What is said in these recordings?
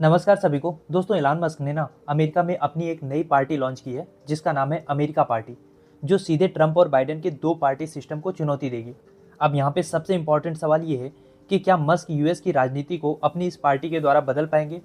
नमस्कार सभी को। दोस्तों, इलान मस्क ने अमेरिका में अपनी एक नई पार्टी लॉन्च की है जिसका नाम है अमेरिका पार्टी, जो सीधे ट्रंप और बाइडेन के दो पार्टी सिस्टम को चुनौती देगी। अब यहाँ पे सबसे इम्पोर्टेंट सवाल ये है कि क्या मस्क यूएस की राजनीति को अपनी इस पार्टी के द्वारा बदल पाएंगे,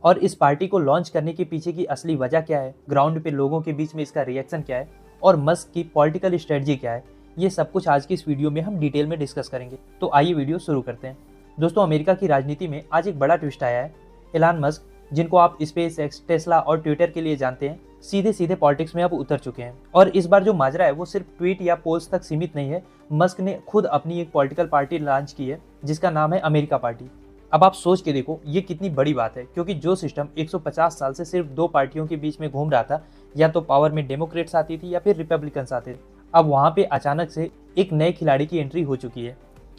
और इस पार्टी को लॉन्च करने के पीछे की असली वजह क्या है, ग्राउंड पे लोगों के बीच में इसका रिएक्शन क्या है और मस्क की पॉलिटिकल स्ट्रेटजी क्या है। ये सब कुछ आज की इस वीडियो में हम डिटेल में डिस्कस करेंगे। तो आइए वीडियो शुरू करते हैं। दोस्तों, अमेरिका की राजनीति में आज एक बड़ा ट्विस्ट आया है। इलान मस्क, जिनको आप स्पेस एक्स, टेस्ला और ट्विटर के लिए जानते हैं, सीधे सीधे पॉलिटिक्स में अब उतर चुके हैं। और इस बार जो माजरा है वो सिर्फ ट्वीट या पोल्स तक सीमित नहीं है। मस्क ने खुद अपनी एक पॉलिटिकल पार्टी लॉन्च की है जिसका नाम है अमेरिका पार्टी। अब आप सोच के देखो ये कितनी बड़ी बात है, क्योंकि जो सिस्टम 150 साल से सिर्फ दो पार्टियों के बीच में घूम रहा था, या तो पावर में डेमोक्रेट्स आती थी या फिर रिपब्लिकन्स आते थे, अब वहाँ पे अचानक से एक नए खिलाड़ी की एंट्री हो चुकी है।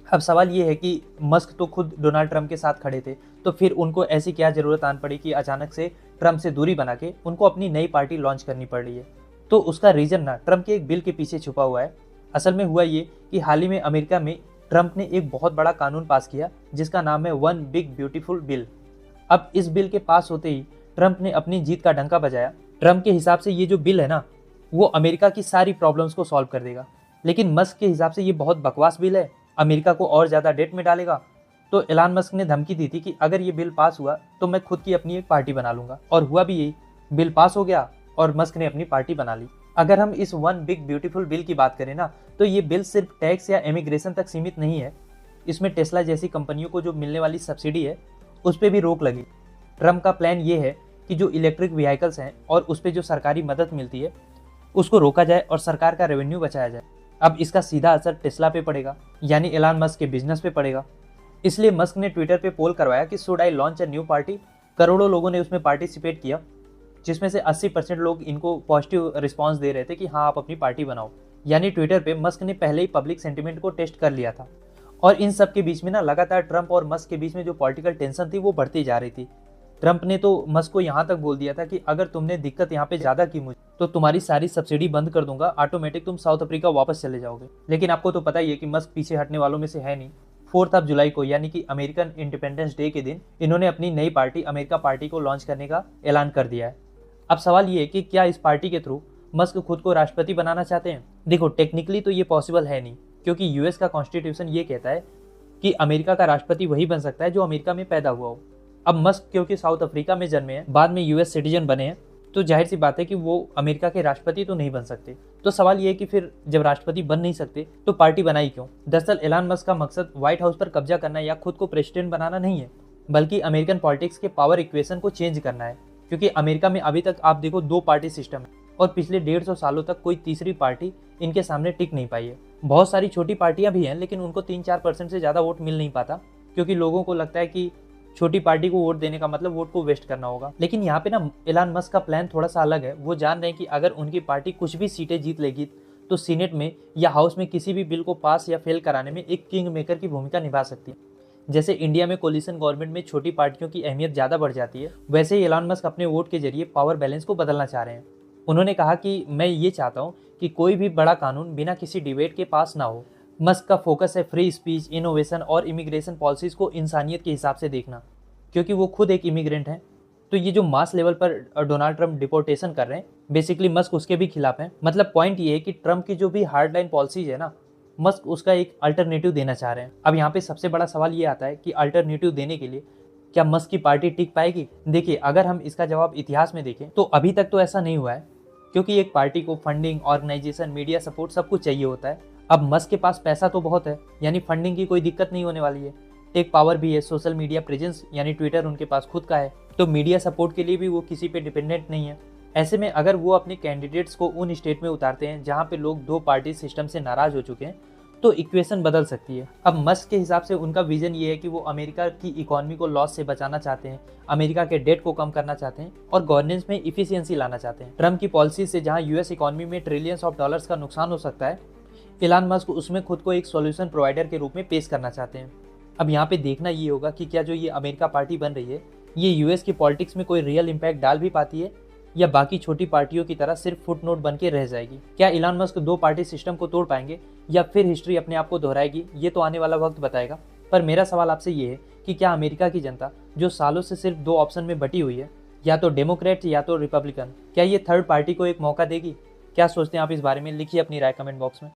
अब सवाल ये है कि मस्क तो खुद डोनाल्ड ट्रंप के साथ खड़े थे, तो फिर उनको ऐसी क्या जरूरत आन पड़ी कि अचानक से ट्रंप से दूरी बना के उनको अपनी नई पार्टी लॉन्च करनी पड़ रही है। तो उसका रीजन ट्रंप के एक बिल के पीछे छुपा हुआ है। असल में हुआ ये कि हाल ही में अमेरिका में ट्रंप ने एक बहुत बड़ा कानून पास किया जिसका नाम है वन बिग ब्यूटीफुल बिल। अब इस बिल के पास होते ही ट्रंप ने अपनी जीत का डंका बजाया। ट्रंप के हिसाब से ये जो बिल है वो अमेरिका की सारी प्रॉब्लम्स को सॉल्व कर देगा, लेकिन मस्क के हिसाब से ये बहुत बकवास बिल है, अमेरिका को और ज़्यादा डेट में डालेगा। तो इलान मस्क ने धमकी दी थी कि अगर ये बिल पास हुआ तो मैं खुद की अपनी एक पार्टी बना लूंगा, और हुआ भी यही। बिल पास हो गया और मस्क ने अपनी पार्टी बना ली। अगर हम इस वन बिग ब्यूटीफुल बिल की बात करें तो ये बिल सिर्फ टैक्स या इमिग्रेशन तक सीमित नहीं है। इसमें टेस्ला जैसी कंपनियों को जो मिलने वाली सब्सिडी है उस पर भी रोक लगी। ट्रंप का प्लान ये है कि जो इलेक्ट्रिक व्हीकल्स हैं और उस पर जो सरकारी मदद मिलती है उसको रोका जाए और सरकार का रेवेन्यू बचाया जाए। अब इसका सीधा असर टेस्ला पे पड़ेगा, यानी इलान मस्क के बिजनेस पे पड़ेगा। इसलिए मस्क ने ट्विटर पे पोल करवाया कि should I launch a new party. करोड़ों लोगों ने उसमें पार्टिसिपेट किया, जिसमें से 80% लोग इनको पॉजिटिव रिस्पांस दे रहे थे कि हाँ, आप अपनी पार्टी बनाओ। यानी ट्विटर पे मस्क ने पहले ही पब्लिक सेंटिमेंट को टेस्ट कर लिया था। और इन सब के बीच में लगातार ट्रंप और मस्क के बीच में जो पॉलिटिकल टेंशन थी वो बढ़ती जा रही थी। ट्रंप ने तो मस्क को यहाँ तक बोल दिया था कि अगर तुमने दिक्कत यहाँ पे ज्यादा की मुझे, तो तुम्हारी सारी सब्सिडी बंद कर दूंगा, ऑटोमेटिक तुम साउथ अफ्रीका वापस चले जाओगे। लेकिन आपको तो पता ही है कि मस्क पीछे हटने वालों में से है नहीं। 4 जुलाई को, यानी कि अमेरिकन इंडिपेंडेंस डे के दिन, इन्होंने अपनी नई पार्टी अमेरिका पार्टी को लॉन्च करने का ऐलान कर दिया है। अब सवाल ये है कि क्या इस पार्टी के थ्रू मस्क खुद को राष्ट्रपति बनाना चाहते हैं। देखो, टेक्निकली तो ये पॉसिबल है नहीं, क्योंकि यूएस का कॉन्स्टिट्यूशन ये कहता है कि अमेरिका का राष्ट्रपति वही बन सकता है जो अमेरिका में पैदा हुआ हो। अब मस्क क्योंकि साउथ अफ्रीका में जन्मे हैं, बाद में यूएस सिटीजन बने हैं, तो जाहिर सी बात है कि वो अमेरिका के राष्ट्रपति तो नहीं बन सकते। तो सवाल ये है कि फिर जब राष्ट्रपति बन नहीं सकते तो पार्टी बनाई क्यों। दरअसल इलान मस्क का मकसद व्हाइट हाउस पर कब्जा करना या खुद को प्रेसिडेंट बनाना नहीं है, बल्कि अमेरिकन पॉलिटिक्स के पावर इक्वेशन को चेंज करना है। क्योंकि अमेरिका में अभी तक आप देखो 2 पार्टी सिस्टम है, और पिछले 150 सालों तक कोई तीसरी पार्टी इनके सामने टिक नहीं पाई है। बहुत सारी छोटी पार्टियां भी हैं, लेकिन उनको 3-4% से ज्यादा वोट मिल नहीं पाता, क्योंकि लोगों को लगता है कि छोटी पार्टी को वोट देने का मतलब वोट को वेस्ट करना होगा। लेकिन यहाँ पे इलान मस्क का प्लान थोड़ा सा अलग है। वो जान रहे हैं कि अगर उनकी पार्टी कुछ भी सीटें जीत लेगी तो सीनेट में या हाउस में किसी भी बिल को पास या फेल कराने में एक किंग मेकर की भूमिका निभा सकती है। जैसे इंडिया में कोलिशन गवर्नमेंट में छोटी पार्टियों की अहमियत ज्यादा बढ़ जाती है, वैसे ही इलान मस्क अपने वोट के जरिए पावर बैलेंस को बदलना चाह रहे हैं। उन्होंने कहा कि मैं ये चाहता हूँ कि कोई भी बड़ा कानून बिना किसी डिबेट के पास ना हो। मस्क का फोकस है फ्री स्पीच, इनोवेशन और इमिग्रेशन पॉलिसीज को इंसानियत के हिसाब से देखना, क्योंकि वो खुद एक इमिग्रेंट हैं। तो ये जो मास लेवल पर डोनाल्ड ट्रंप डिपोर्टेशन कर रहे हैं, बेसिकली मस्क उसके भी खिलाफ हैं। मतलब पॉइंट ये है कि ट्रंप की जो भी हार्ड लाइन पॉलिसीज है मस्क उसका एक अल्टरनेटिव देना चाह रहे हैं। अब यहाँ पे सबसे बड़ा सवाल ये आता है कि अल्टरनेटिव देने के लिए क्या मस्क की पार्टी टिक पाएगी। देखिए, अगर हम इसका जवाब इतिहास में देखें तो अभी तक तो ऐसा नहीं हुआ है, क्योंकि एक पार्टी को फंडिंग, ऑर्गेनाइजेशन, मीडिया सपोर्ट सब कुछ चाहिए होता है। अब मस्क के पास पैसा तो बहुत है, यानी फंडिंग की कोई दिक्कत नहीं होने वाली है। टेक पावर भी है, सोशल मीडिया प्रेजेंस यानी ट्विटर उनके पास खुद का है, तो मीडिया सपोर्ट के लिए भी वो किसी पे डिपेंडेंट नहीं है। ऐसे में अगर वो अपने कैंडिडेट्स को उन स्टेट में उतारते हैं जहां पे लोग 2 पार्टी सिस्टम से नाराज हो चुके हैं, तो इक्वेशन बदल सकती है। अब मस्क के हिसाब से उनका विजन ये है कि वो अमेरिका की इकोनॉमी को लॉस से बचाना चाहते हैं, अमेरिका के डेट को कम करना चाहते हैं और गवर्नेंस में इफिशियंसी लाना चाहते हैं। ट्रंप की पॉलिसी से जहां यूएस इकोनॉमी में ट्रिलियंस ऑफ डॉलर्स का नुकसान हो सकता है, इलान मस्क उसमें खुद को एक सॉल्यूशन प्रोवाइडर के रूप में पेश करना चाहते हैं। अब यहाँ पे देखना ये होगा कि क्या जो ये अमेरिका पार्टी बन रही है ये यूएस की पॉलिटिक्स में कोई रियल इम्पैक्ट डाल भी पाती है, या बाकी छोटी पार्टियों की तरह सिर्फ फुटनोट बन के रह जाएगी। क्या इलान मस्क 2 पार्टी सिस्टम को तोड़ पाएंगे या फिर हिस्ट्री अपने आप को दोहराएगी, ये तो आने वाला वक्त बताएगा। पर मेरा सवाल आपसे ये है कि क्या अमेरिका की जनता जो सालों से सिर्फ दो ऑप्शन में बटी हुई है, या तो डेमोक्रेट या तो रिपब्लिकन, क्या ये थर्ड पार्टी को एक मौका देगी? क्या सोचते हैं आप इस बारे में? लिखिए अपनी राय कमेंट बॉक्स में।